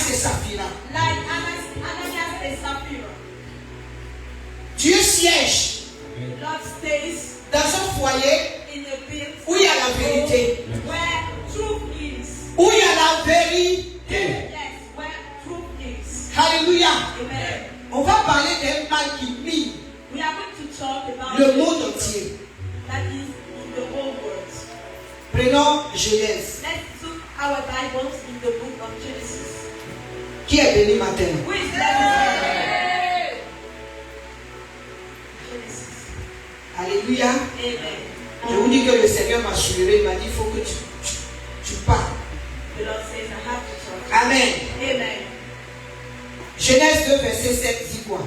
Ananias et Saphira. Like Ananias and Sapphira. Dieu siège Lord stays dans un foyer in a pit où il y a la vérité. where truth is. Où il y a la vérité. Yes, where truth is. Alléluia. Amen. On va parler d'un mal qui mine We are going to talk about le monde entier. that is in the whole world. Prenons Genèse. Let's look our Bibles in the book of Genesis. Qui est béni matin? Who is there? Genesis. Alléluia. Amen. Je vous dis que le Seigneur m'a assuré, il m'a dit il faut que tu parles. The Lord says I have to talk. Amen. Amen. Genèse 2, verset 7 dit quoi?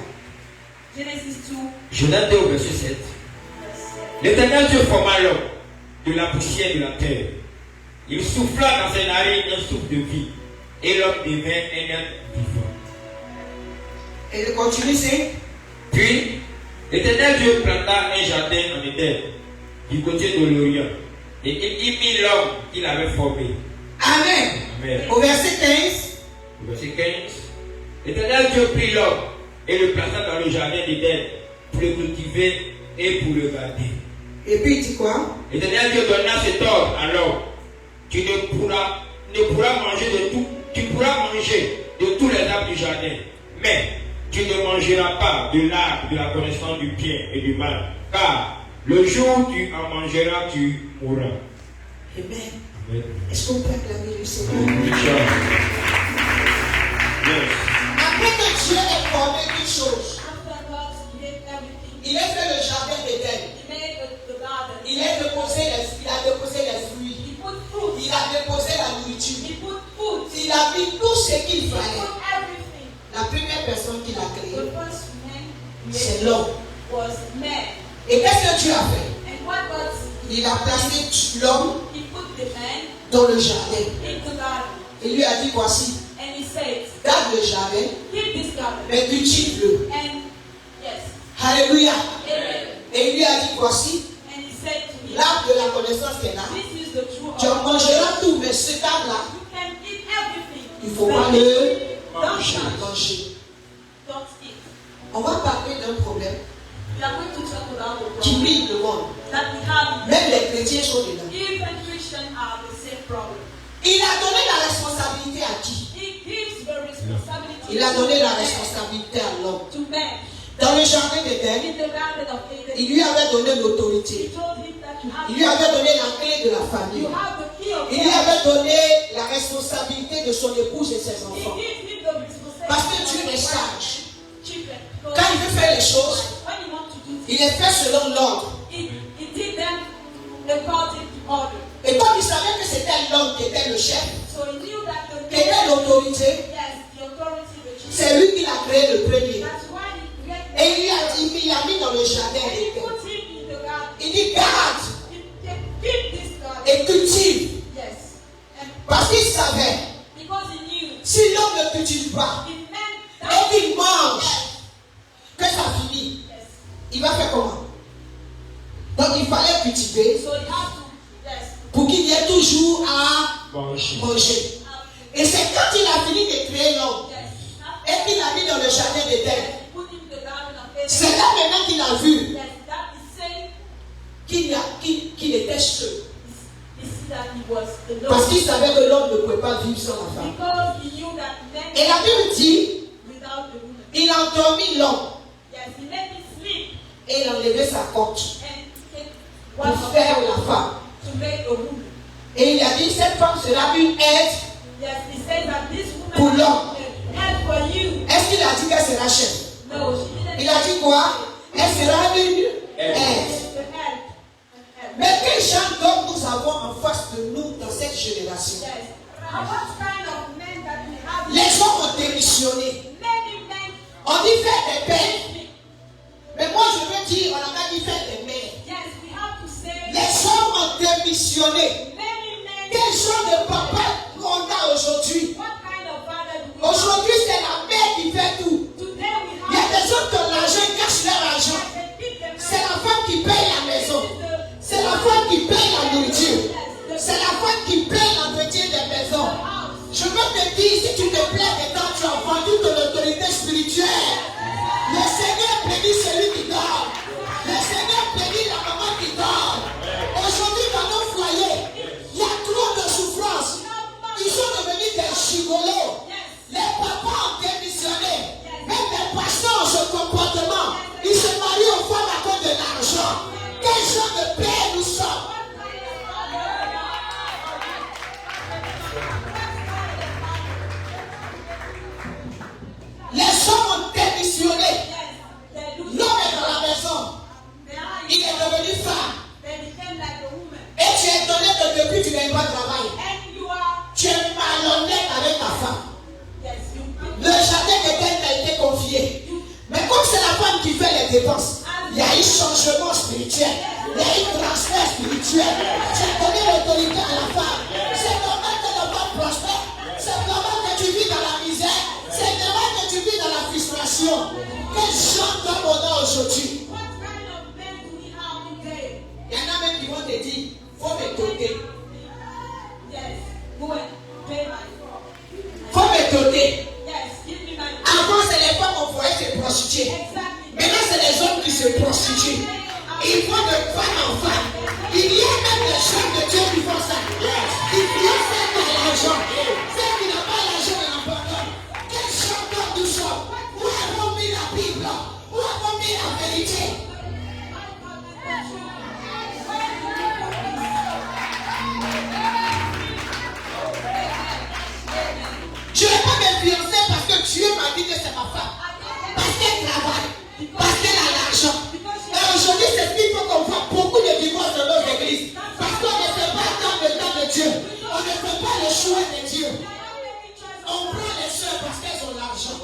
Genesis 2. Genèse 2, verset 7. L'Éternel Dieu forma l'homme de la poussière de la terre. Il souffla dans ses narines un souffle de vie, et l'homme devint un être vivant. Et le continue, c'est? Puis, l'Éternel Dieu planta un jardin en Éden, du côté de l'Orient, et il y mit l'homme qu'il avait formé. Amen. Amen. Au verset 15. Au verset 15. L'Éternel Dieu prit l'homme et le plaça dans le jardin d'Éden pour le cultiver et pour le garder. Et puis il dit quoi? L'Éternel Dieu donna cet ordre à l'homme. Tu pourras manger de tout, tu pourras manger de tous les arbres du jardin, mais tu ne mangeras pas de l'arbre de la connaissance du bien et du mal, car le jour où tu en mangeras, tu mourras. Amen. Amen. Est-ce qu'on peut acclamer le Seigneur? Yes. Après que Dieu ait formé toutes choses, After God made everything, il a fait le jardin d'Éden. He made the garden. Il a déposé les fruits. He put fruit. Il a déposé la nourriture. He put food. Il a mis tout ce qu'il He fallait. put everything. La première personne qu'il a The créée, first man c'est made l'homme. was man. Et qu'est-ce que Dieu a fait? And what God Il a placé l'homme He put the man dans le jardin. in the garden. Il lui a dit voici, And He said, garde le jardin, keep this garden. mais cultive-le. And yes. Alléluia. Amen. Et il lui a dit voici, And He said to me, l'arbre de la connaissance qu'elle a. this is the true Tu en mangeras tout, mais cet arbre-là, You can eat everything. il faut pas le Don't manger. Don't eat. On va parler d'un problème We are going to talk about the qui problem mine le monde. that we have. Même les chrétiens sont dedans. Even Christians have the same problem. Il a donné la responsabilité à qui? He gives the responsibility Il a donné la responsabilité à l'homme. to man. Dans le jardin d'Éden, In the garden of Eden, il lui avait donné He l'autorité. told him that you have, Il lui avait donné la clé de la you famille. have the key of Il lui God. avait donné la responsabilité de son épouse et ses He enfants. gives him the responsibility. Parce que Dieu est sage. Children. Quand il veut faire les choses, When he wants to do il les fait selon l'ordre. he did them according to order. Et comme il savait que c'était l'homme qui était le chef, So he knew that the qui était l'autorité, yes, the authority, the chief. c'est lui qui l'a créé le premier. That's why he created. Et il l'a mis dans le jardin And he d'Éden. put him in the garden. Il dit garde Keep this garden. et cultive. Yes. And Parce qu'il savait, because he knew si l'homme ne cultive pas if man et qu'il mange, que ça finit, yes. il va faire comment? Donc il fallait cultiver So he had to yes. pour qu'il y ait toujours à Manger. manger. Et c'est quand il a fini de créer l'homme Yes. et qu'il l'a mis dans le jardin d'Éden, He put him in the garden of Eden. c'est là maintenant qu'il a vu Yes, that is saying qu'il était seul. he see that he was alone. Parce qu'il savait que l'homme ne pouvait pas vivre sans la femme. Because he knew that man Et la Bible dit, without the woman. il a endormi l'homme Yes, he let him sleep et il a enlevé sa côte and he came pour faire la femme. to make a woman. Et il a dit, cette femme sera une aide. Yes, he said that this Pour woman l'homme. will help for you. Est-ce qu'il a dit qu'elle sera chef? No, she didn't. Il a dit quoi? Elle sera une aide. To help. Mais quel genre d'homme nous avons en face de nous dans cette génération? Yes. What kind of men that we have? Les hommes ont démissionné. Many men. On dit faire des pères. Mais moi je veux dire, on n'a pas dit faire des mères. Yes, we have to say. Les hommes ont démissionné. Many men. Quel genre de papa qu'on a aujourd'hui? What kind of father do we have? Aujourd'hui c'est la mère qui fait tout. Today we Il y a have. des hommes dont l'argent cache leur argent. C'est la femme qui paye la maison. C'est la femme qui paye la nourriture. C'est la femme qui paye l'entretien des maisons. Je veux te dire, si tu te plais de génération? Quel genre d'homme on a aujourd'hui? What kind of men do we have today? Il y en a même qui vont te dire, faut me doter. Yes, go and pay my. Faut me doter. Yes, give me my. Avant, c'est les femmes qu'on voyait se prostituer. Exactly. Maintenant, c'est les hommes qui se prostituent. Ils vont de femme en femme. Il y a même des gens de Dieu qui font ça. Ils viennent faire de l'argent. Ceux qui n'ont pas l'argent n'en pas pas. Quel chanteur du chant? Où avons mis la Bible? Où avons mis la vérité? Je ne vais pas m'influencer parce que Dieu m'a dit que c'est ma femme. Parce qu'elle travaille. Parce qu'elle a l'argent. Et aujourd'hui, c'est ce qu'il faut qu'on voit beaucoup de divorces dans nos églises. Parce qu'on ne fait pas tant le temps de Dieu. On ne fait pas le choix de Dieu. On prend les soeurs parce qu'elles ont l'argent.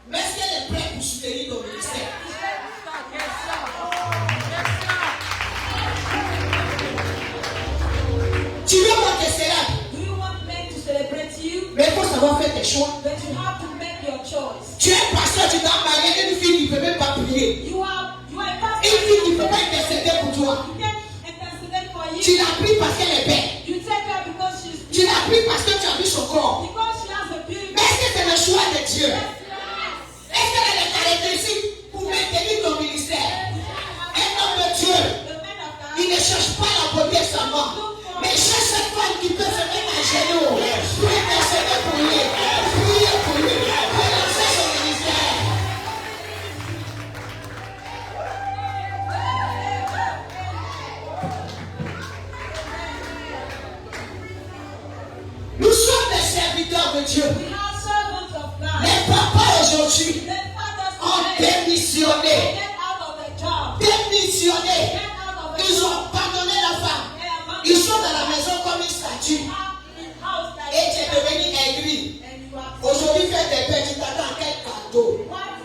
Mais est-ce qu'elle est prête pour soutenir nos ministères? Tu veux voir que c'est là? Do you want men to celebrate you? Mais il faut savoir faire tes choix. But you have to make your choice. Tu es pasteur, tu t'as marié une fille qui ne peut même pas prier. You are a pastor. Une fille qui ne peut pas intercéder pour toi. You can intercede for you. Tu l'as pris parce qu'elle est belle. You take her because she's Tu l'as pris parce que tu as vu son corps. because she has a beauty. Mais est-ce que c'est le choix de Dieu? Yes. Est-ce qu'elle a les caractéristiques pour maintenir ton ministère? Un homme de Dieu, The men of God. il ne cherche pas la beauté seulement, mais il cherche cette femme qui peut se mettre à genoux, pour intercéder pour lui, prier pour lui, pour lancer son ministère. Nous sommes des serviteurs de Dieu. We are servants of God. Les papas aujourd'hui The fathers ont today, démissionné. get out of the job. Démissionné. Get out of the Ils job. ont abandonné la femme. They are Ils sont dans la maison comme une statue. in house like Et tu es devenu aigri. and you are Aujourd'hui, fais des pères, tu t'attends à quel cadeau? what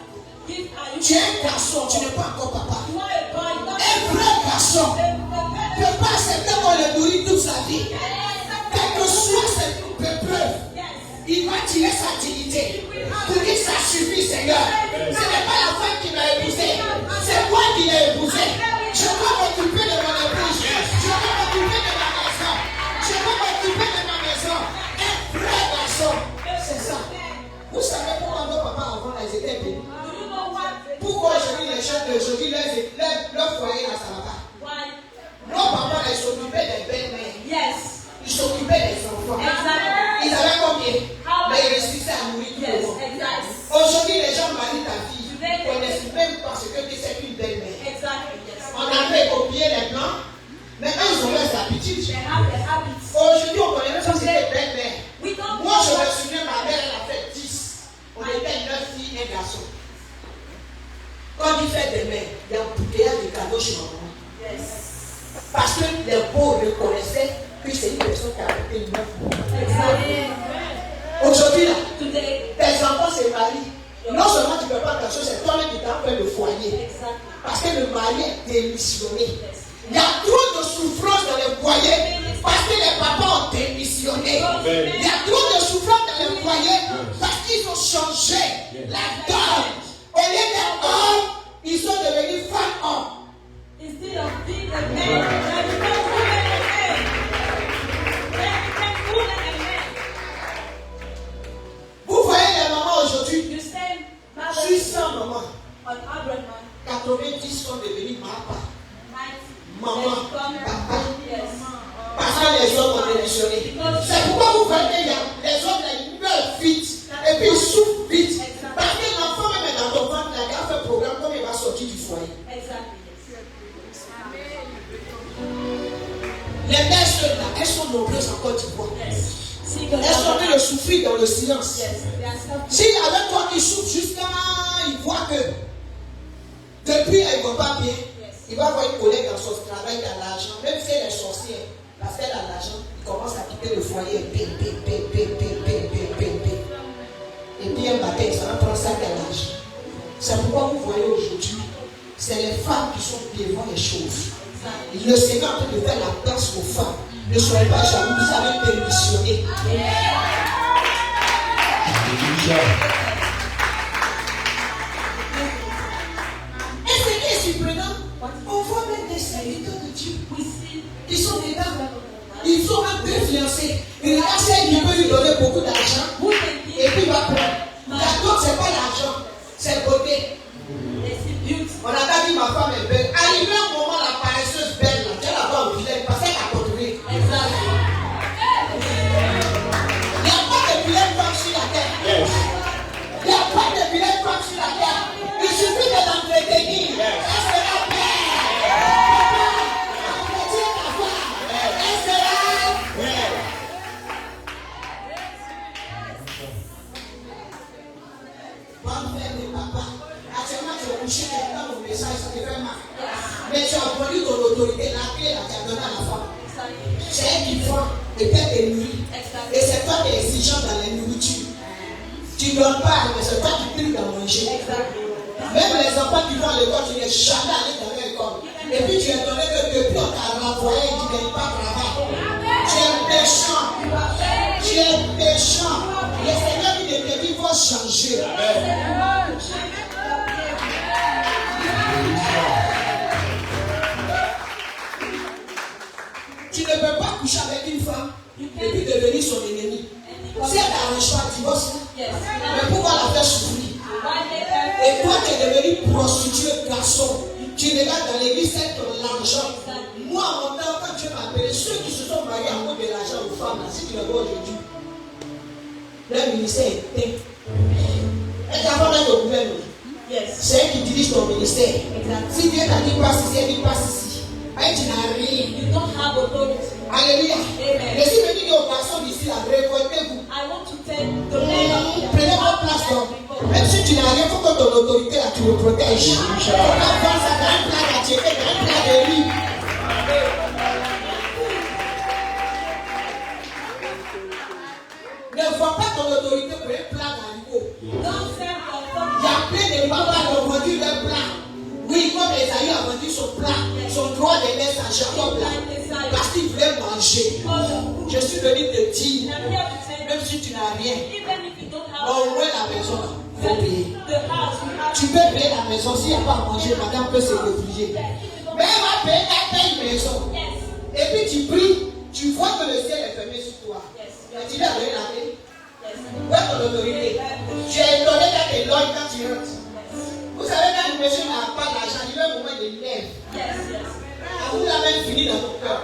gift are you? Tu es un garçon, tu n'es pas encore papa. You are a boy. You Un vrai garçon ne peut pas accepter qu'on le nourrit toute sa vie. Quel que soit cette preuve, il va tirer sa dignité. Pour dire ça suffit, Seigneur. Ce n'est pas la femme qui m'a épousé, c'est moi qui l'ai épousé. Je vais m'occuper de mon épouse. Je vais m'occuper de ma maison. Je vais m'occuper de ma maison. Un vrai garçon, c'est ça. Vous savez pourquoi nos papas avant ils étaient bénis? Pourquoi aujourd'hui les jeunes d'aujourd'hui, leur foyer là, ça va pas? Nos papas là, ils s'occupaient des belles-mères. Yes. Ils s'occupaient des enfants. Exactly. Ils avaient combien? Mais ils réussissaient à nourrir tout le Yes. monde. Exactly. Aujourd'hui, les gens marient ta fille. Ils ne connaissent même pas ce que c'est qu'une belle-mère. Exactly. Yes. On avait copié les plans. Maintenant, ils ont leurs habitudes. They have the habits. Aujourd'hui, on connaît même pas ce que c'est belle-mère. We don't Moi, je know me souviens, ma mère, elle a fait 10. On était 9 filles, un garçon. Quand il fait des mères, il y a un bouteillage de cadeaux chez ma maman. Yes. Parce que les beaux reconnaissaient que c'est une personne qui a été 9 mois. Exactly. Aujourd'hui, là, Today. tes enfants se marient. Non seulement tu ne peux pas quelque chose, c'est toi-même qui t'as fait le foyer. Exactly. Parce que le mari est démissionné. Yes. Il y a trop de souffrance dans les foyers parce que les papas ont démissionné. Il y a trop de souffrance dans les foyers parce qu'ils ont changé la donne. Au lieu d'être hommes, ils sont devenus femmes-hommes. Instead of being a man, they become women and men. They become women and men. Vous voyez les mamans aujourd'hui, You say, je suis sans maman. on 100 man, 90 sont devenus papa. 90, Maman, they become papa. yes. Parce que les hommes ont démissionné. C'est pourquoi vous voyez les hommes ils meurent vite et puis ils souffrent vite. Parce que l'enfant même est dans ton ventre, il a fait un programme comme il va sortir du foyer. Exactly. Les mères seules là, elles sont nombreuses en Côte d'Ivoire. Yes. Elles sont en train de souffrir dans le silence. Yes. They are suffering. S'il y avait toi qui souffre jusqu'à il voit que depuis elle ne va pas bien, il va avoir une collègue dans son travail, dans l'argent, même si elle est sorcière, parce qu'elle a l'argent, il commence à quitter le foyer, et puis un matin, ça va prendre ça de l'argent. C'est pourquoi vous voyez aujourd'hui, c'est les femmes qui sont devant les choses. Le Seigneur est en train de faire la place aux femmes. Ne soyez pas jaloux, vous avez démissionné. Il faut un peu fiancé. Il a celle qui peut lui donner beaucoup d'argent. Et puis il va prendre. D'accord, c'est pas l'argent, c'est beauté. On a pas dit ma femme est belle. Arrivé un moment, la paresseuse belle, là, tu vas la voir au village parce qu'elle a contribué. Il n'y a pas de vilaine femme sur la terre. Il n'y a pas de vilaine femme sur la terre. Il suffit de l'entretenir. Elle sera belle. Entretiens ta femme. Elle sera belle. Bonne fête de papa. Actuellement, tu vas coucher dans mon message, ça te fait mal. Mais tu as produit ton autorité, la clé, là, tu as donné à la femme. C'est elle qui prend et elle te nourrit. Et c'est toi qui es exigeant dans la nourriture. Tu ne donnes pas, mais c'est toi qui pries d'en manger. Même les enfants qui vont à l'école, tu n'es jamais allé dans l'école. Et puis tu es donné que depuis on t'a renvoyé et tu n'es pas travail. Tu es méchant. Tu es méchant. Le Seigneur qui te dit qu'il faut changer. Tu ne peux pas coucher avec une femme et puis devenir son ennemi. Si elle t'arrange pas, divorce. Mais pourquoi la faire souffrir? Et toi, tu es devenu prostituée, garçon. Tu regardes dans l'église, c'est ton l'argent. Moi, en mon temps, quand Dieu m'a appelé, ceux qui se sont mariés à cause de l'argent aux femmes, là, si tu le vois aujourd'hui, leur ministère est peint. Elle t'a pas dans le gouvernement. C'est elle qui dirige ton ministère. Si Dieu t'a dit passe ici, elle dit passe ici. Elle, tu n'as rien. Alléluia. Mais si vous dites aux garçons d'ici, révoltez-vous. Prenez votre place. Même si tu n'as rien, il faut que ton autorité là, tu le protèges. Il faut avoir ça dans un plat d'attiété, dans un plat de riz. Ne vois pas ton autorité pour un plat d'haricot. Il y a plein de papas qui ont vendu leur plat. Oui, comme Esaïe a vendu son plat, son droit de mettre sa Jacob là, parce qu'il voulait manger. Je suis venu te dire, même si tu n'as rien, au moins la maison, il faut payer. Tu peux payer la maison, s'il n'y a pas à manger, madame peut se réfugier. Mais elle va payer ta maison. Et puis tu pries, tu vois que le ciel est fermé sur toi. Mais tu l'as donné la paix. Où est ton autorité? Tu es étonné quand tu éloignes quand tu rentres. Vous savez, quand le monsieur n'a pas d'argent, il y a un moment de lève. Vous l'avez fini dans ton cœur.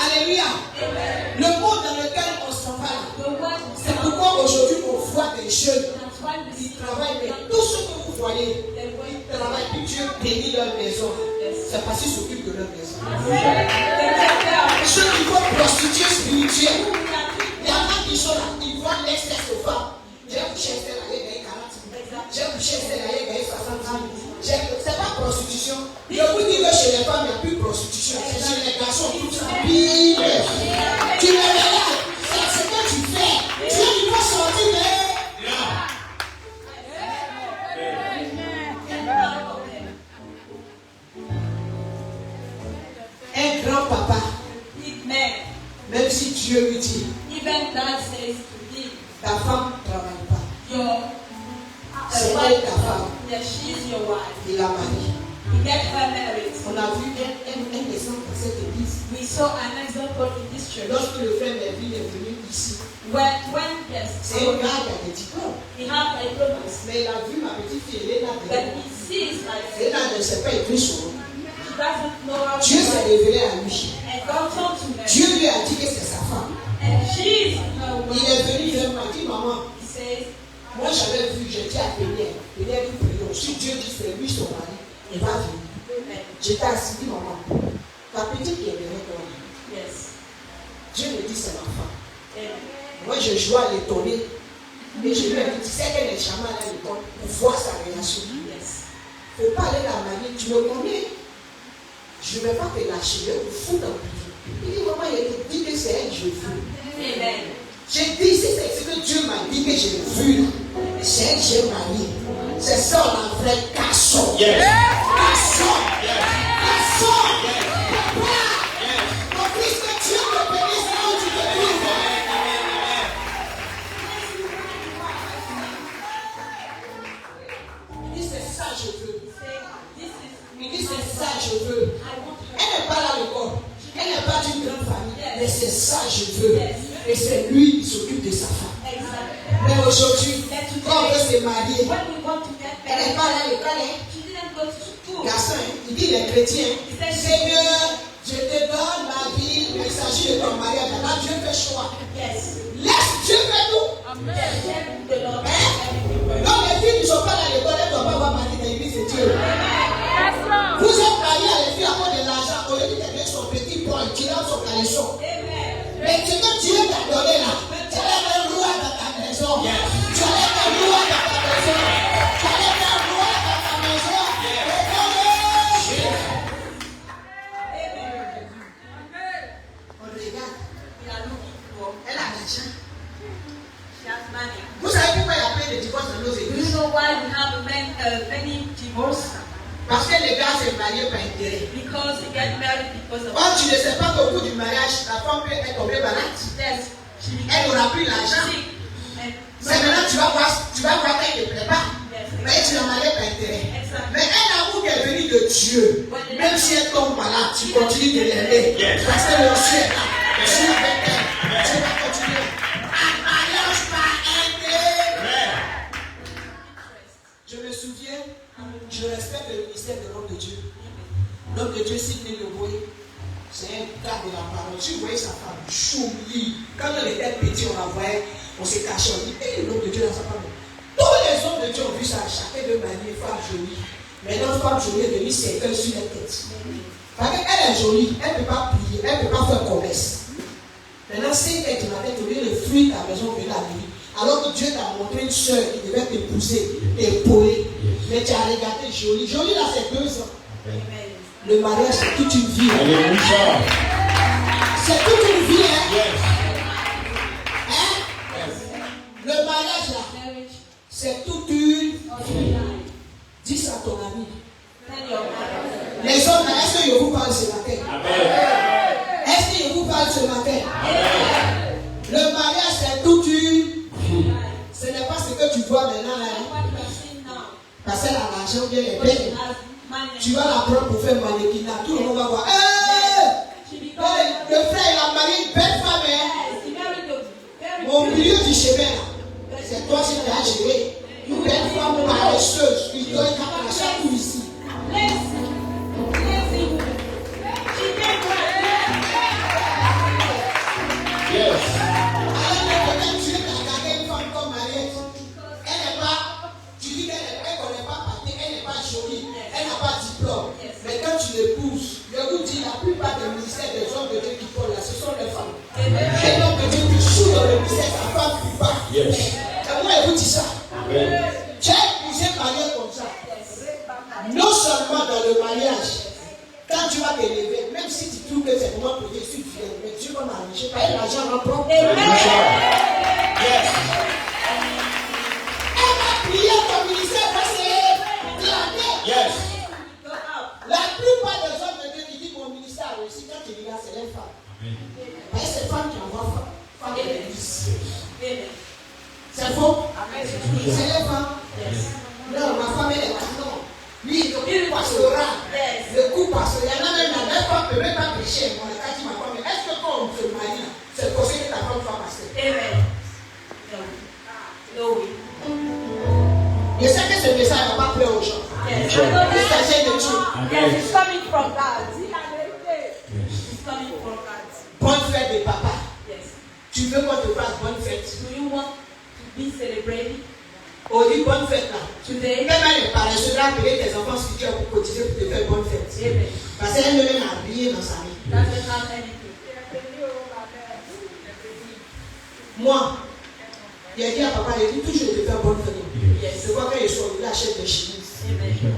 Alléluia. Le monde dans lequel on s'en va, c'est pourquoi aujourd'hui on voit des jeunes qui travaillent, mais tout ce que vous voyez, ils travaillent, puis Dieu bénit leur maison. C'est parce qu'ils s'occupent de leur maison. Ceux qui font prostituer spirituelle, il y en a qui sont là, ils voient l'excès aux femmes. J'ai couché celle là, il y a 40 000. J'ai couché celle là, il y a 60 000. C'est pas prostitution. Je vous dis que chez les femmes, il n'y a plus de prostitution. C'est chez les garçons, tout ça. Pire. Tu me regardes, c'est ce que tu fais. Tu vas sortir de. Un grand papa, même si Dieu lui dit, ta femme ne travaille pas. C'est elle ta femme. Il la marie. On a vu un exemple dans cette église. Lorsque le frère Melvin est venu ici, c'est un gars qui a des diplômes. Mais il a vu ma petite fille, Elena ne sait pas écrire son nom. Dieu s'est révélé à lui. Dieu lui a dit que c'est sa femme. Il est venu, il m'a dit, maman, moi j'avais vu, j'étais à Péniel. Péniel, nous prions. Si Dieu dit c'est lui son mari, il va venir. J'étais assis, dit, maman, ta petite qui est venue toi. Dieu me dit c'est ma femme. Moi je joue à l'étonner. Et je lui ai dit, tu sais qu'elle est jamais allée à l'école pour voir sa réaction. Il ne faut pas aller la marier, tu me connais. Je ne vais pas te lâcher, je vais te foutre dans le prison. Il dit, maman, il te dit que c'est elle que je veux. J'ai dit, c'est ce que Dieu m'a dit que j'ai vu. C'est elle que j'ai mariée. C'est ça la vraie garçon. Garçon. Garçon. Papa. Mon fils, que Dieu me bénisse là où tu te trouves. pas d'une grande famille, mais c'est ça je veux. Et c'est lui qui s'occupe de sa femme. Mais aujourd'hui, quand on veut se marier, elle n'est pas là à l'école. Garçon, il dit les chrétiens, Seigneur, je te donne ma vie, mais il s'agit de ton mariage. Là, Dieu fait choix. Laisse Dieu faire tout. Donc les filles ne sont pas là à l'école, elles ne doivent pas avoir marié dans l'église de Dieu. Vous êtes mariés à les filles à cause de l'argent, au lieu de donner son petit point, tu donnes son caleçon. Mais ce que Dieu t'a donné là, tu allais faire roi dans ta maison. Tu allais faire roi dans ta maison. Tu allais faire roi dans ta maison. On regarde. Elle a l'argent. Vous savez pourquoi il y a plein de divorces dans nos églises? Do you know why we have many divorces? Parce que les gars se marient par intérêt. Because they get married because of. Quand tu ne sais pas qu'au bout du mariage, la femme peut être tombée malade. Yes. Elle n'aura plus l'argent. C'est maintenant tu vas voir qu'elle ne te plaît pas. Mais tu l'as mariée par intérêt. Mais un amour qui est venu de Dieu, même si elle tombe malade, tu continues de l'aimer. Parce que le ciel est là. Tu es avec elle. Tu vas continuer. Un mariage par intérêt. Je me souviens, je respecte le ministère de l'homme de Dieu. L'homme de Dieu, Sidney Leboé, c'est un gars de la parole. Tu voyais sa femme, chouli. Quand on était petit, on la voyait, on s'est caché, on dit, hey, l'homme de Dieu dans sa femme. Tous les hommes de Dieu ont vu ça, chacun de manière, femme jolie. Mais notre femme jolie est devenue cercueil sur la tête. Parce qu'elle est jolie, elle ne peut pas plier, elle ne peut pas faire commerce. Maintenant, 5 heures du matin, tu viens le fruit de ta maison, venir la nuit. Alors que Dieu t'a montré une soeur qui devait t'épouser, t'épauler. Mais tu as regardé jolie. Jolie là, c'est 2 ans. Le mariage, c'est toute une vie. C'est toute une vie, hein? Hein? Le mariage là, c'est toute une vie. Dis ça à ton ami. Les hommes, est-ce que je vous parle ce matin? Est-ce que je vous parle ce matin? Le mariage, c'est toute une vie. Ce n'est pas ce que tu vois maintenant là. Parce qu'elle a l'argent, bien les belles. Tu vas la prendre pour faire mannequinat. Tout le monde va voir. Le frère, il a marié une belle femme. Au milieu du chemin là, c'est toi qui l'as géré. Une belle femme paresseuse. Il doit être à la chaque ici. Yes. Mais quand tu l'épouses, je vous dis, la plupart des ministères des hommes de Dieu qui parlent là, ce sont les femmes. Un homme de Dieu qui joue dans le ministère, sa femme qui part. Et moi, je vous dis ça. Tu es épousé marié comme ça. Non seulement dans le mariage, quand tu vas t'élever, même si tu trouves que c'est comment pour Dieu, tu viens, mais Dieu va m'arranger par l'argent en propre. Elle va prier ton ministère parce que Yes. la plupart des hommes de Dieu qui disent mon ministère a réussi, quand tu regardes, c'est les femmes. Mais c'est les femmes qui envoient femmes de l'église. C'est faux? C'est les femmes? Non, ma femme elle est canon. Lui, le coup pastoral. Le coup pastoral. Il y en a même la femme ne peut même pas pécher. Moi, le cas dit ma femme, est-ce que quand on se marie, c'est possible que ta femme soit pasteur? Je sais que ce message ne va pas plaire aux gens. Yes. C'est de Dieu. Yes, it's coming from God. It's coming from God. Bonne fête de papa. Yes. Tu veux qu'on te fasse bonne fête? Do you want to be celebrated On dit bonne fête là. today? Même les parents se doivent payer tes enfants spirituels pour cotiser pour te faire bonne fête. Amen. Parce qu'elle ne même a rien dans sa vie. Doesn't have anything. Moi, il a dit à papa, il dit toujours de faire bonne fête. Yes. Je vois qu'il soit il achète des chemises. Amen.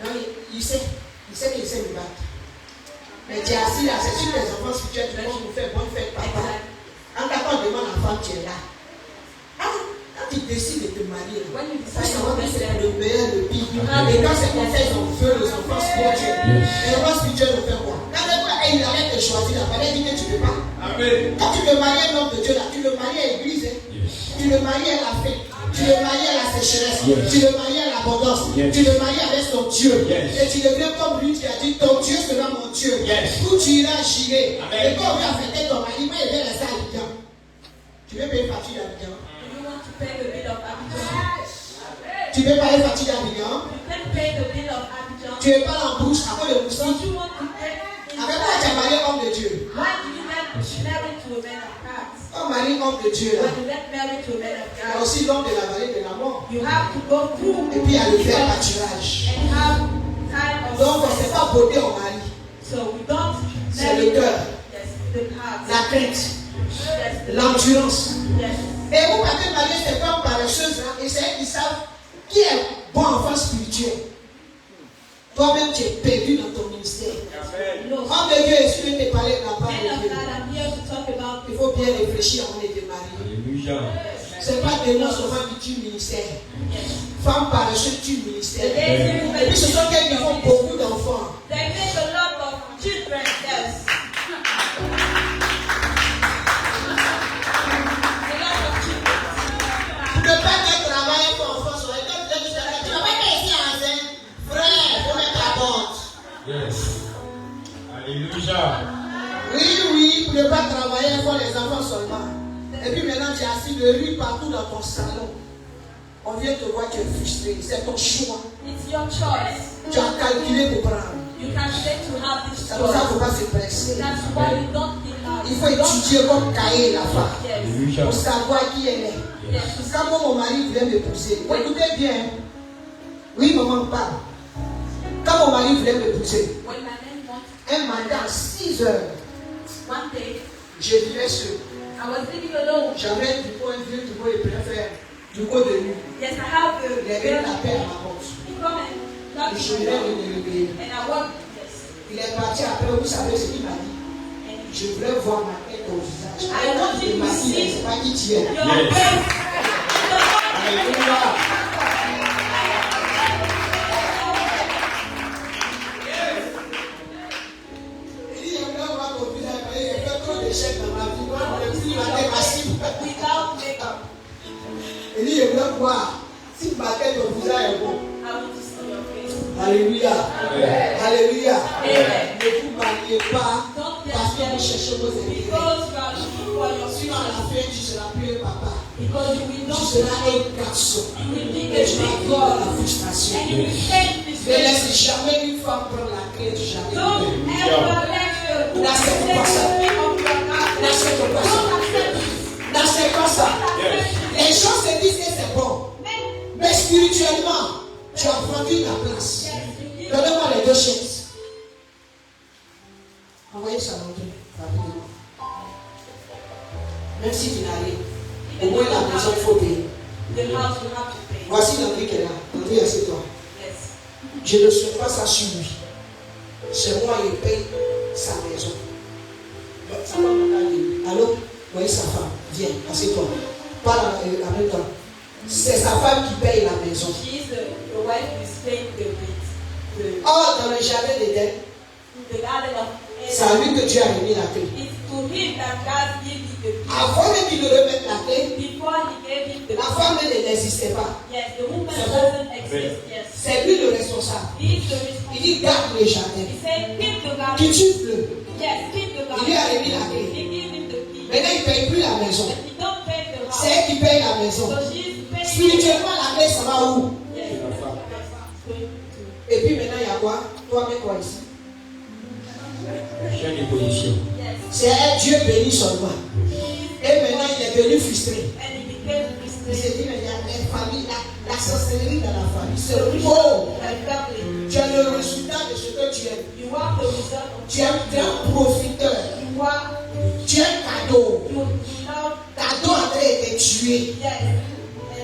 Donc il sait qu'il sait me battre. Mais tu es assis là, c'est sur les enfants spirituels qui vont nous faire bonne fête, papa. En cas on demande à l'enfant, tu es là. Quand tu décides de te marier, When you il faut decide savoir to que be c'est there, le meilleur, le pire. Et quand c'est comme ça, ils ont fait les enfants spirituels. Les enfants spirituels vont faire quoi? Quand il arrête de choisir, la parole dit que tu ne peux pas. Amen. Quand tu veux marier un homme de Dieu, là, tu le maries à l'église. Tu le maries à la fête. Tu le maries à la sécheresse. Yes. Tu le maries à l'abondance. Yes. Tu le maries avec ton Dieu. Yes. Et tu deviens comme lui qui a dit ton Dieu sera mon Dieu. Yes. Où tu iras, j'irai. Amen. Et quand on vient affecter ton mari, moi, il vient rester à Abidjan. Tu veux payer facture d'Abidjan? Do you want to pay the bill of Abidjan? Tu veux payer facture d'Abidjan? You can pay the bill of Abidjan. Tu es pas en bouche à cause de Don't moustique. you want to pay? Avec quoi tu as marié homme de Dieu? Why do you get married to a man of God? On marie homme de Dieu là. When you get married to a man of Il y a God, aussi l'homme de la vallée de la mort. you have to go through Et puis il y a le vrai pâturage. and have time of Donc on ne sait pas beauté au mari. So we don't C'est le cœur, yes, the heart. la crainte, Yes, the l'endurance. yes. Et vous partez marier ces femmes paresseuses là, et c'est elles qui savent qui est bon enfant spirituel. Toi-même tu es perdu dans ton ministère. No. Homme de Dieu, je vais te parler de la part Men of de Dieu. God, I'm here to talk about Il faut bien réfléchir avant de te marier. Alléluia. C'est pas de nous seulement qui tue ministère. yes. Femmes paresseuses tuent ministère. The lazy Et puis ce sont elles qui font beaucoup d'enfants. They make a lot of children, yes. A lot of children. Tu ne peux pas qu'elle travaille pour enfants sur elle. Comme tu ne vas pas être ici enceinte. Frère, il faut mettre la porte. Yes. Alléluia. Oui, pour ne pas travailler pour les enfants seulement. Et puis maintenant tu es assis de rue partout dans ton salon. On vient te voir, tu es frustré. C'est ton choix. It's your choice. Tu as calculé pour prendre. You can say to have this C'est pour ça qu'il ne faut choice. pas se presser. That's why you don't think Il faut étudier comme Caïn l'a fait. Yes. Alléluia. Pour savoir qui elle est. Yes. Quand moi, mon mari voulait m'épouser, écoutez bien. Oui, maman parle. Quand mon mari voulait m'épouser, When my name wants un matin à 6 heures, one day, je vivais seul. I was living alone. J'avais du coup un vieux du coup, il préfère du coup de nuit. Yes, I have the Il avait la paix à ma porte. He come and knock Et je me venais down. de me réveiller. And I walked. Yes. Il est parti après, vous savez ce qu'il m'a dit. And Je voulais voir ma tête au visage. I want Il you m'a to dit, see c'est pas qui tu es. your Yes. face. Alléluia. Il dit, je voulais voir mon visage, mais il y a trop d'échecs dans ma vie. Moi, je me suis ma tête passive. Without makeup. Il dit, je voulais voir si ma tête au visage est bon. I want to see your face. Alléluia. Amen. Alléluia. Amen. Ne vous mariez pas Don't get parce que vous married cherchez vos intérêts. because you are looking for your Sinon, à la fin, tu ne seras plus un papa. because you will Tu not seras un garçon. you will be Et a tu vas big vivre God la frustration. and you will take this Ne laisse jamais une femme prendre la clé du jardin. Don't ever let the N'accepte pas ça. of your heart. N'accepte pas ça. Don't accept it. N'accepte pas ça. Yes. Les gens se disent que c'est bon. Mais spirituellement, tu as vendu ta place. Donnez-moi les deux chaises. Envoyez ça dans le rapidement. Même si tu n'as rien, au moins la maison, il faut payer. The house will have to pay. Voici Landry qui est là. Landry, assieds-toi. Yes. Je ne souhaite pas ça sur lui. C'est moi qui paye sa maison. Ça va me allô? Voyez sa femme. Viens, assieds-toi. Parle en même temps. C'est sa femme qui paye la maison. She is the wife who is paying the rent. Or, dans le jardin d'Éden, The garden of c'est à lui que Dieu a remis la clé. It's to him that God gave him the peace. Avant même qu'il ne remette la clé, Before he gave him the la femme elle n'existait pas. Yes, the woman doesn't exist. Yes. C'est lui le responsable. He is the Il dit garde le jardin. He said, keep the garden. Cultive-le. Yes, keep the Il lui garden. a remis la clé. He gave him the key. Maintenant, il ne paye plus la maison. But he don't pay the house. C'est elle qui paye la maison. So she is paying. Spirituellement, la clé, ça va où? Yes. Et puis maintenant, il y a quoi? Toi, mets quoi ici? Chaîne de position. Yes. C'est un Dieu béni seulement. Et maintenant, il est devenu frustré. And he became Il Christian. s'est dit, mais il y a une famille, la sorcellerie dans la famille. C'est faux. Exactly. Tu as le résultat de ce que tu es. You want the result of Tu es un profiteur. you want Tu es un cadeau. you now Ta don a été tué. yes.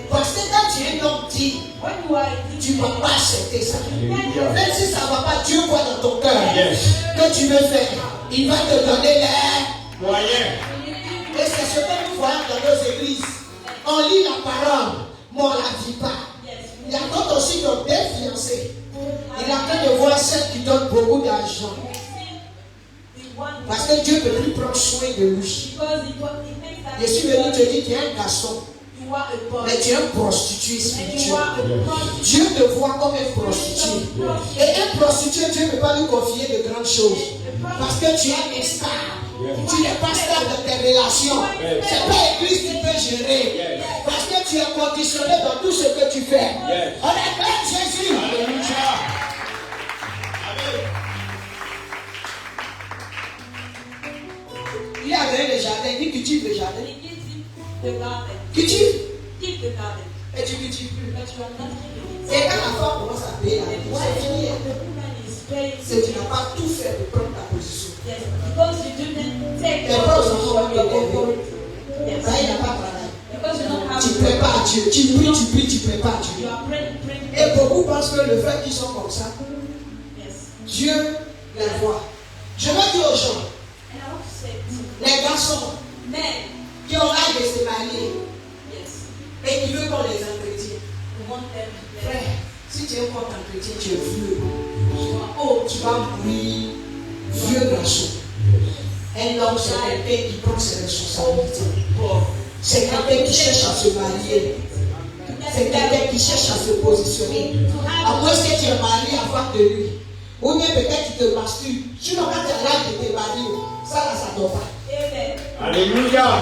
Parce que quand tu es un homme dit, When you are tu ne vas pas accepter ça. Alléluia. Même si ça ne va pas, Dieu voit dans ton cœur Yes. que tu veux faire. Il va te donner les. Moyen. Et c'est ce que nous voyons dans nos églises. On lit la parole, mais on ne la vit pas. yes. Il y a d'autres aussi qui ont des fiancés. Il est en train de voir celles qui donnent beaucoup d'argent. Parce que Dieu ne peut plus prendre soin de lui. Because it makes that Je suis venu te dire qu'il y a un garçon. you Mais tu es une prostituée spirituelle. Dieu te voit comme une prostituée. Et une prostituée, Dieu ne peut pas lui confier de grandes choses. Parce que tu es instable. Tu n'es pas stable dans tes relations. C'est pas l'église qui peut gérer. Parce que tu es conditionné dans tout ce que tu fais. On acclame Jésus. Alléluia. Il y avait le jardin. Il cultive le jardin. He gives him the garden. Cultive. Keep the garden. Et tu cultives plus. But you are not keeping it. Et quand la femme commence à payer la And dîme, why c'est fini. the woman is paying? C'est que tu n'as pas tout fait pour prendre ta position. Yes, because you didn't take Les your pauvres position, enfants your vont authority. Yes. Ça, il n'a pas travaillé. Because you don't have Tu prépares Dieu. Tu pries, tu prépares You Dieu. are praying. Et beaucoup pensent que le fait qu'ils sont comme ça, Yes. Dieu les voit. Je veux dire aux gens, And I want to say to les garçons men, qui ont l'âge de se marier yes, et qui veulent qu'on les entretient. we want them to be Frère, si tu es contre entretien, tu es vieux. Oh, tu vas mourir vieux garçon. Un homme, c'est quelqu'un qui prend ses responsabilités. C'est quelqu'un qui cherche à se marier. C'est quelqu'un qui cherche à se positionner. À moins que tu es marié avant de lui. Ou bien peut-être qu'il te masturbes. Sinon, quand tu as l'âge de te marier, ça là, ça ne doit pas. Amen. Alléluia.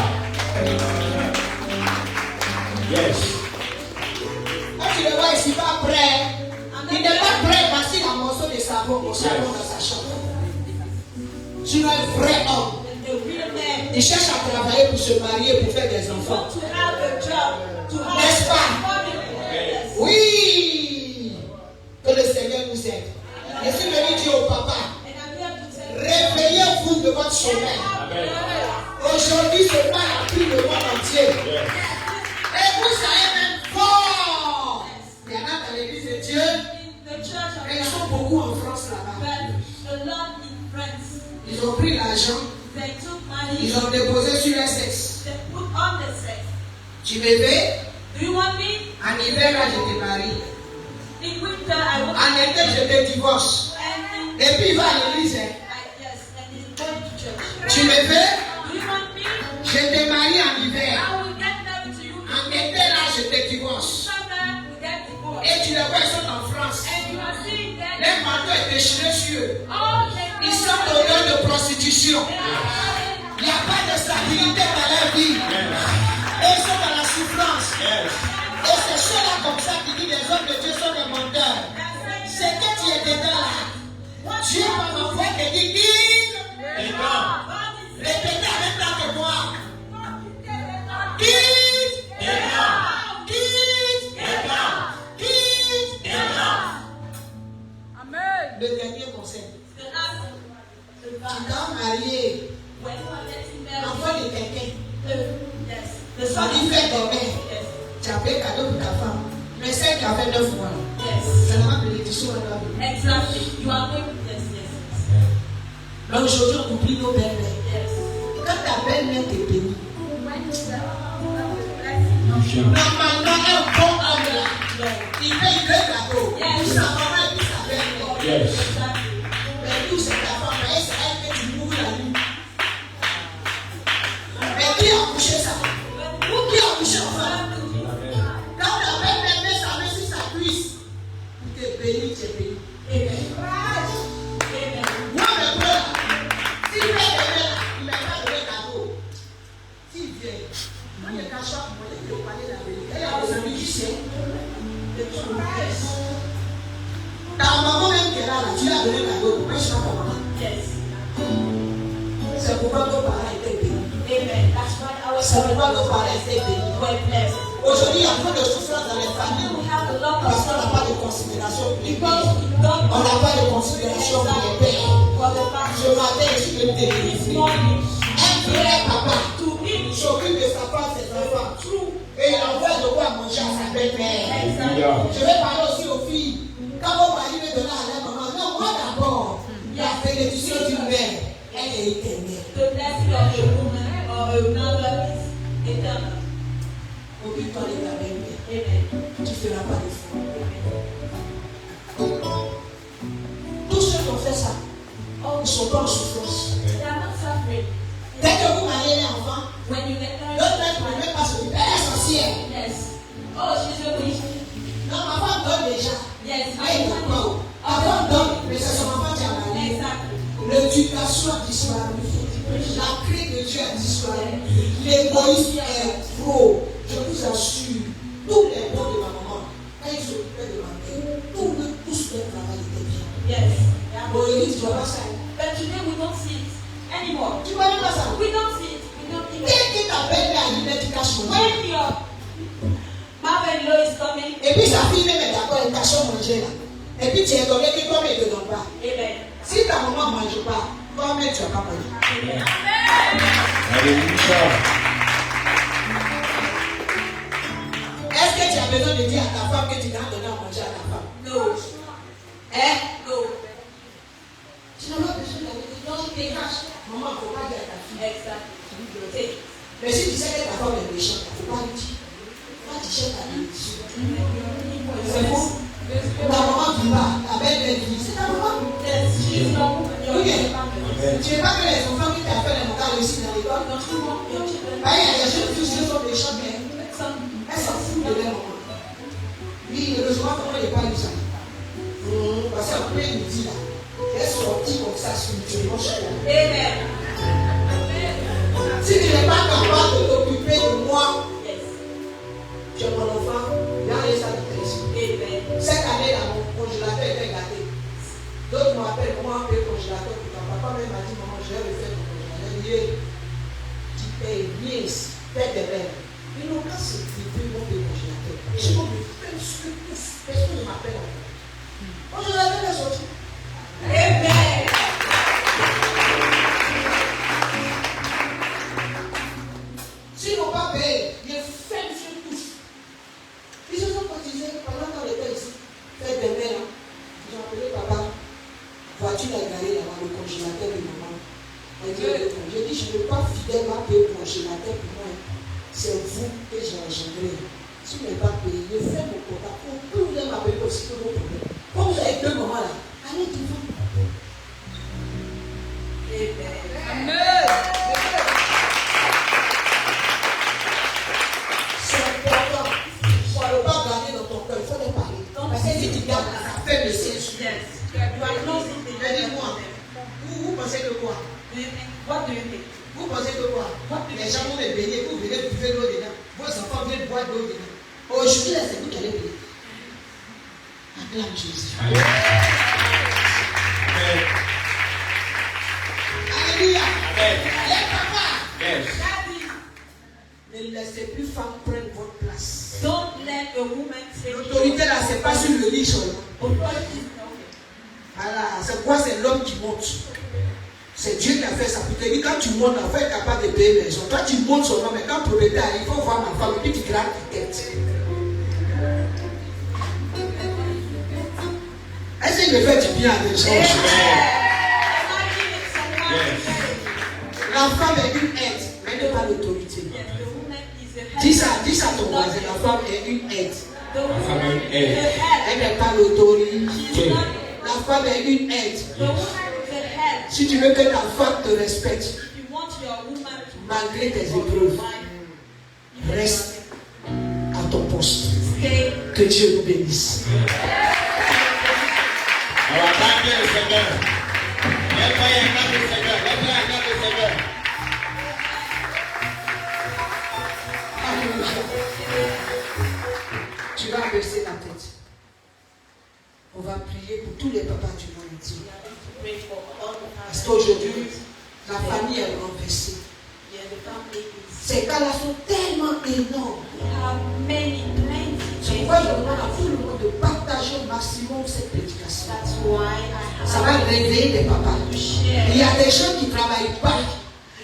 Yes. Quand tu le vois, il n'est pas prêt. Il n'est pas prêt parce qu'il a un morceau de savon dans sa chambre. Sinon, un vrai homme. The real man Il cherche à travailler pour se marier, pour faire des enfants. want to have a job, to have N'est-ce a pas? family. Yes. Oui. Que le Seigneur nous aide. Je suis venu dire au papa, And I'm here to tell you. réveillez-vous de votre sommeil. Amen. Aujourd'hui, ce mal a pris le monde entier. Yes. Et vous savez même fort. Il y en a dans l'église de Dieu. In the church of Et ils God, sont beaucoup en France là-bas. but a lot in France, Ils ont pris l'argent, they took money, ils ont déposé sur un sexe. they put on the sex. Tu me veux? Do you want me? En hiver, là, je te marie. In winter, I want En été, je te divorce. and in Et puis, il va à l'église. Hein. yes, and he's going to church. Tu me veux? Do you want me? Je te marie en hiver. I will get married to you. En été, là, je te divorce. Summer, we get divorced. Et tu les vois, ils sont en France. And you are seeing that Les manteaux est déchiré sur eux. all the Ils sont au lieu de prostitution. Il n'y a pas de stabilité dans leur vie. Et ils sont dans la souffrance. Yes. Et c'est ceux-là comme ça qui disent les hommes de Dieu sont des menteurs. C'est que tu es dedans là. Dieu par ma foi te dit quitte. Répétez avec moi que moi. Quitte. Quitte. Quitte. Le dernier conseil. Tu dois marier enfant de quelqu'un. Ça lui fait dormir. Tu as fait cadeau pour ta femme. Mais celle qui a fait 9 mois, ça n'a pas bénéficié à la vie. Exactly. You are going yes, yes, Donc aujourd'hui, on oublie nos belles-mères. yes. Quand ta belle-mère te bénit, Alléluia. normalement, un bon homme là, il paye 2 cadeaux. Pour sa maman et pour sa belle-mère. Yes. Mais nous, c'est ta femme, et c'est elle que tu mourras la nuit. Mais qui a couché ça? Ou qui a couché enfin? Quand ta belle-mère met sa main sur sa cuisse, tu es béni, tu es béni. Moi, le frère, s'il fait bébé là, il ne m'a pas donné cadeau. S'il vient, moi, je cache pas pour moi, je vais parler la vérité. Il y a des amis qui savent. Ta maman même qui est là, tu lui as donné cadeau. Moi, je suis pas ta maman. C'est pourquoi nos parents étaient bénis. C'est pourquoi nos parents étaient bénis. Aujourd'hui, il y a trop de souffrance dans les familles parce qu'on n'a pas de considération pour les pères. On n'a pas de considération pour les pères. Ce matin, je suis venu te dire, un vrai papa s'occupe de sa femme, ses enfants, et il envoie de quoi manger à sa belle-mère. Alléluia. Je vais parler aussi aux filles. Quand vos maris veulent donner à leur maman, non, moi d'abord, la bénédiction d'une mère, elle est éternelle. The blessing of a woman or a mother is eternal. Occupe-toi de ta belle-mère. Amen. Tu ne feras pas de fou. Tous ceux qui ont fait ça, ils ne sont pas en souffrance. They are not suffering. Dès que vous mariez un enfant, When you get married, l'autre mec ne peut même pas s'occuper. Elle est sorcière. yes, que Dieu a disparu. L'égoïsme est trop. Je vous assure, tous les bons de ma maman, quand ils s'occupaient de ma mère, tous leur travail était bien. Yes. Bon, il dit, tu vois pas ça. But today we don't see it anymore. Tu vois même pas ça. We don't see it. We don't even. Dès qu'il t'appelle à l'éducation, When your mother-in-law is coming, et puis sa fille même est d'accord, elle cache manger là. Et puis tu es donné que toi, mais ne te donne pas. amen. Si ta maman ne mange pas, toi-même tu vas pas manger. Amen. Alléluia. Est-ce que tu as besoin de dire à ta femme que tu dois donner à manger à ta femme? No. Hein? No. Tu n'as pas besoin d'aller dire, non, je te cache. Maman, il ne faut pas dire à ta fille. Exactly. Take it. Mais si tu sais que ta femme est méchante, il ne faut pas lui dire. Toi, tu cherches à lui dire. C'est faux. Ta maman qui va, ta belle vie, c'est ta maman. Yes, she's your woman. Your woman. Tu ne veux pas que les enfants qui t'ont fait les montagnes réussissent dans l'école? Don't you want your children? Bah, il y a des jeunes filles qui sont méchantes, mais elles s'en foutent de leur maman. Oui, heureusement, comment il n'est pas eu ça? Parce qu'après, il me dit là, elles sont sorties comme ça spirituellement chez moi. Amen. Si tu n'es pas capable de t'occuper de moi, Yes. tu es mon enfant, viens aller ça de ici. Amen. Cette année là, mon congélateur était gâté. D'autres m'appellent, comment on paye le congélateur? Ton papa même m'a dit, maman, je vais refaire ton congélateur. Tu payes bien ici, fais des rêves. Ils n'ont qu'à se priver mon congélateur. Je m'en vais faire ce que personne ne m'appelle encore. Congélateur est sorti. Amen. S'ils n'ont pas payé, ils ferment sur tous. Ils se sont cotisés pendant qu'on était ici. Faites des mains là. Ils ont appelé papa. Voiture est garée là-bas, le congélateur de maman. J'ai dit, je ne peux pas fidèlement payer le congélateur pour moi. C'est vous que j'ai engendré. Si vous n'avez pas payé, je fais mon contact. Pour que vous voulez m'appeler aussi que vos problèmes. Comme vous avez deux mamans là, allez devant. Amen. C'est important. Il ne faut pas garder dans ton cœur, il faut les parler. Parce que si tu gardes la faible de ses yeux, Yes. You are close to the dis-moi, vous pensez que quoi? What do you think? Vous pensez que quoi? Les gens vont les baigner, vous venez buvez l'eau dedans. Vos enfants viennent boire de l'eau dedans. Aujourd'hui, là, c'est vous qui allez payer. Acclame Jésus. Amen. Alléluia. Amen. Les papas, Yes. ne laissez plus femme prendre votre place. Don't let a woman take L'autorité là, c'est pas sur le lit seulement. authority. Voilà, c'est quoi? C'est l'homme qui monte. C'est Dieu qui a fait ça. Pour te dire, quand tu montes, il faut être capable de payer les gens. Toi, tu montes son nom, mais quand le propriétaire arrive, il faut voir ma femme, et puis tu grattes ta tête. Est-ce qu'il me fait du bien à des gens? La femme est une aide, mais elle n'est pas l'autorité. Dis à ton voisin, la femme est une aide. La femme est une aide. Elle n'est pas l'autorité. La femme est une aide. Si tu veux que ta femme te respecte, malgré tes épreuves, reste à ton poste. Que Dieu nous bénisse. On va thanker le Seigneur. Let's pray and thank the Seigneur. Let's pray and thank the Seigneur. Alléluia. Tu vas baisser la tête. On va prier pour tous les papas du monde entier. Parce qu'aujourd'hui, la famille est renversée. Ces cas-là sont tellement énormes. C'est pourquoi je demande à tout le monde de partager au maximum cette prédication. Ça va réveiller les papas. Il y a des gens qui ne travaillent pas.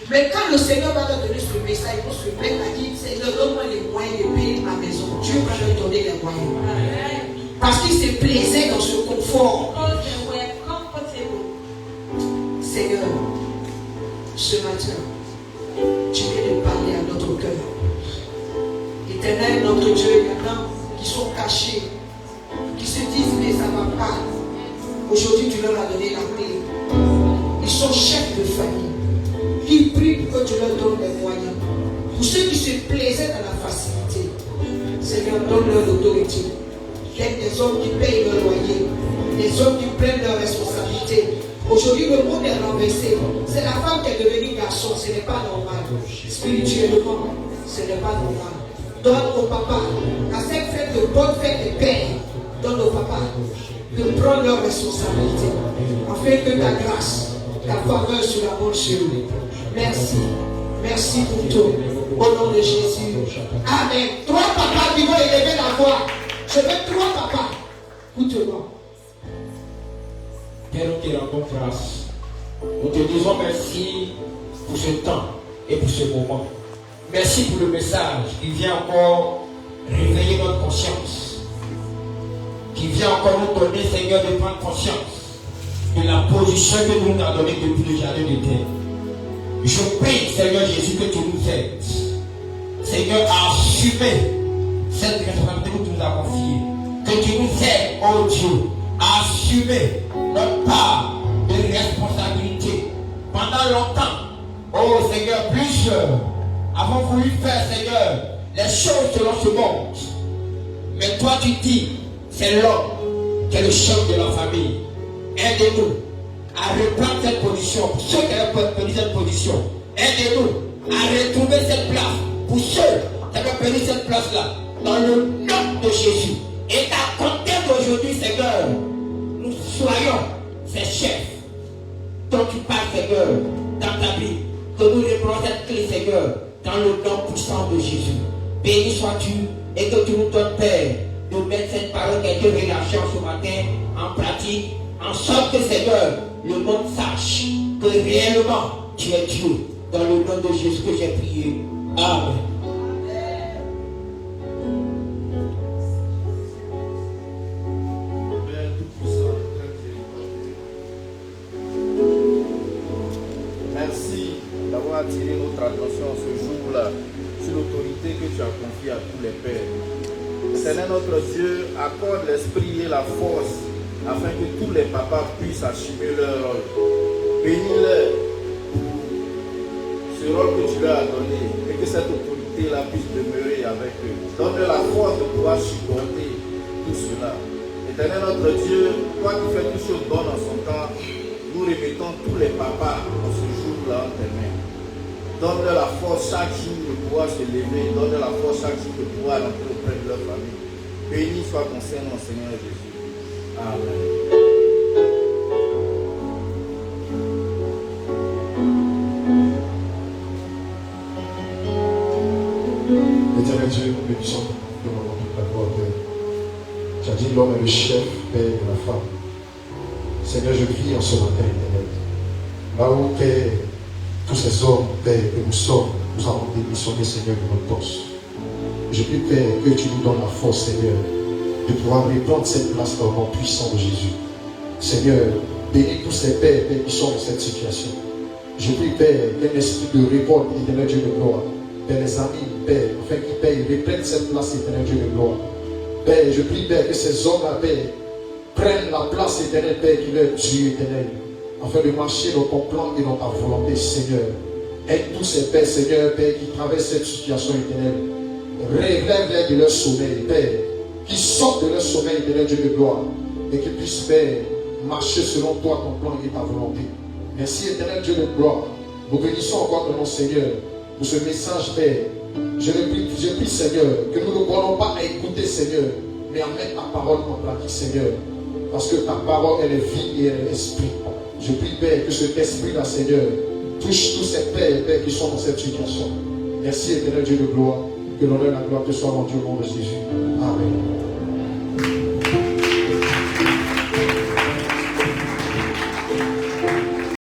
Mais quand le Seigneur va te donner ce message, ils vont se mettre à dire, Seigneur, donne-moi les moyens de payer ma maison. Dieu va leur donner les moyens. Parce qu'il se plaisait dans ce confort. Seigneur, ce matin, tu viens de parler à notre cœur. Éternel, notre Dieu, il y en a qui sont cachés, qui se disent, mais ça ne va pas. Aujourd'hui, tu leur as donné la clé. Ils sont chefs de famille. Ils prient pour que tu leur donnes les moyens. Pour ceux qui se plaisaient dans la facilité, Seigneur, donne-leur l'autorité. Il y a des hommes qui payent leur loyer, des hommes qui prennent leurs responsabilités. Aujourd'hui, le monde est renversé. C'est la femme qui est devenue garçon. situation, ce n'est pas normal. Spirituellement, ce n'est pas normal. Donne au papa, à cette fête de bonne fête de paix, donne au papa de prendre leurs responsabilités, afin que ta grâce, ta faveur sur la bonne sur lui. Merci. Merci pour tout. Au nom de Jésus. Amen. 3 papas qui vont élever la voix. Je veux 3 papas. Écoute-moi. Père, nous te rendons grâce. Nous te disons merci pour ce temps et pour ce moment. Merci pour le message qui vient encore réveiller notre conscience. Qui vient encore nous donner, Seigneur, de prendre conscience de la position que nous nous avons donnée depuis le jardin d'Éden. Je prie, Seigneur Jésus, que tu nous aides, Seigneur, à assumer cette responsabilité que tu nous as confiée. Que tu nous aides, oh Dieu, à assumer notre part de responsabilité. Pendant longtemps, oh Seigneur, plusieurs avons voulu faire, Seigneur, les choses selon ce monde. Mais toi, tu dis, c'est l'homme qui est le chef de la famille. Aidez-nous à reprendre cette position. Pour ceux qui avaient perdu cette position, aidez-nous à retrouver cette place. Pour ceux qui avaient perdu cette place-là, dans le nom de Jésus. Et à compter d'aujourd'hui, Seigneur, nous soyons ces chefs dont tu parles, Seigneur, dans ta vie. Que nous reprenons cette clé, Seigneur, dans le nom puissant de Jésus. Béni sois-tu et que tu nous donnes, Père, de mettre cette parole qui a été relâchée ce matin en pratique, en sorte que, Seigneur, le monde sache que réellement tu es Dieu. Dans le nom de Jésus que j'ai prié. Amen. Merci d'avoir attiré notre attention ce jour-là sur l'autorité que tu as confiée à tous les pères. Seigneur notre Dieu, accorde l'esprit et la force afin que tous les papas puissent assumer leur rôle. Bénis-les pour ce rôle que tu leur as donné et que cette autorité-là puisse demeurer avec eux. Donne-leur la force de pouvoir supporter tout cela. Éternel notre Dieu, toi qui fais toutes choses bonnes en son temps, nous remettons tous les papas en ce jour-là en tes mains. Donne-leur la force chaque jour de pouvoir se lever. Donne-leur la force chaque jour de pouvoir rentrer auprès de leur famille. Béni soit ton Seigneur, Seigneur Jésus. Amen. Éternel Dieu, nous bénissons de toute la gloire, Père. Tu as dit l'homme est le chef, Père, de la femme. Seigneur, je prie en ce matin, Éternel. Là où, Père, tous ces hommes, Père, que nous sommes, nous avons démissionné, Seigneur, de notre poste. Je prie, Père, que tu nous donnes la force, Seigneur, de pouvoir reprendre cette place dans le nom puissant de Jésus. Seigneur, bénis tous ces pères, Père, qui sont dans cette situation. Je prie, Père, qu'un esprit de révolte, Éternel Dieu de gloire, Père, les amis, Père, afin qu'ils, Père, reprennent cette place, Éternel Dieu de gloire. Père, je prie, Père, que ces hommes-là, Père, prennent la place, Éternel, Père, qui leur est due, Éternel, afin de marcher dans ton plan et dans ta volonté, Seigneur. Aide tous ces pères, Seigneur, Père, qui traversent cette situation, Éternel. Relève-les de leur sommeil, Père, qui sortent de leur sommeil, Éternel Dieu de gloire, et qu'ils puissent, Père, marcher selon toi, ton plan et ta volonté. Merci, Éternel Dieu de gloire. Nous bénissons encore ton nom, Seigneur, pour ce message, Père. Je prie, Seigneur, que nous ne prenons pas à écouter, Seigneur, mais à mettre ta parole en pratique, Seigneur. Parce que ta parole, elle est vie et elle est esprit. Je prie, Père, que cet esprit-là, Seigneur, touche tous ces pères, Père, qui sont dans cette situation. Merci, Éternel Dieu de gloire. Que l'honneur et la gloire te soient rendus au nom de Jésus. Amen.